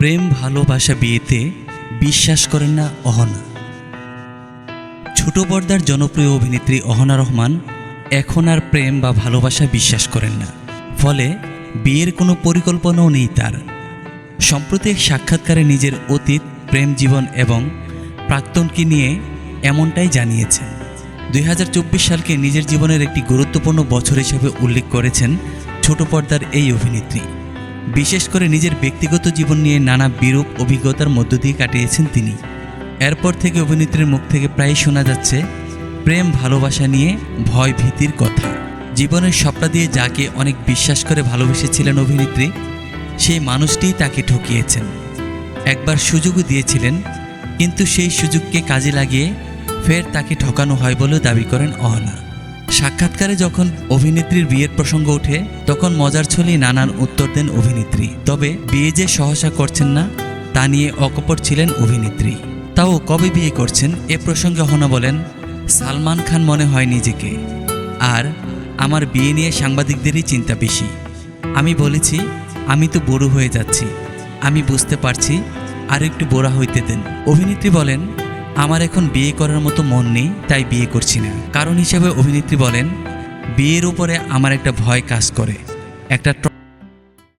প্রেম ভালোবাসা বিয়েতে বিশ্বাস করেন না অহনা। ছোট পর্দার জনপ্রিয় অভিনেত্রী অহনা রহমান এখন আর প্রেম বা ভালোবাসা বিশ্বাস করেন না, ফলে বিয়ের কোনো পরিকল্পনাও নেই তার। সম্প্রতি এক সাক্ষাৎকারে নিজের অতীত, প্রেম জীবন এবং প্রাক্তনকে নিয়ে এমনটাই জানিয়েছেন। 2024 সালকে নিজের জীবনের একটি গুরুত্বপূর্ণ বছর হিসেবে উল্লেখ করেছেন ছোট পর্দার এই অভিনেত্রী। বিশেষ করে নিজের ব্যক্তিগত জীবন নিয়ে নানা বিরূপ অভিজ্ঞতার মধ্য দিয়ে কাটিয়েছেন তিনি। এরপর থেকে অভিনেত্রীর মুখ থেকে প্রায়ই শোনা যাচ্ছে প্রেম ভালোবাসা নিয়ে ভয় ভীতির কথা। জীবনের স্বপ্ন দিয়ে যাকে অনেক বিশ্বাস করে ভালোবেসেছিলেন অভিনেত্রী, সেই মানুষটিই তাকে ঠকিয়েছেন। একবার সুযোগও দিয়েছিলেন, কিন্তু সেই সুযোগকে কাজে লাগিয়ে ফের তাকে ঠকানো হয় বলেও দাবি করেন অহনা। সাক্ষাৎকারে যখন অভিনেত্রীর বিয়ের প্রসঙ্গ ওঠে, তখন মজার ছলেই নানান উত্তর দেন অভিনেত্রী। তবে বিয়ে যে সহসা করছেন না তা নিয়ে অকপট ছিলেন অভিনেত্রী। তাও কবে বিয়ে করছেন এ প্রসঙ্গে অহনা বলেন, সালমান খান মনে হয় নিজেকে, আর আমার বিয়ে নিয়ে সাংবাদিকদেরই চিন্তা বেশি। আমি বলেছি আমি তো বুড়ো হয়ে যাচ্ছি, আমি বুঝতে পারছি, আর একটু বুড়া হইতে দেন। অভিনেত্রী বলেন, আমার এখন বিয়ে করার মতো মন নেই, তাই বিয়ে করছি না। কারণ হিসেবে অভিনেত্রী বলেন, বিয়ের উপরে আমার একটা ভয় কাজ করে, একটা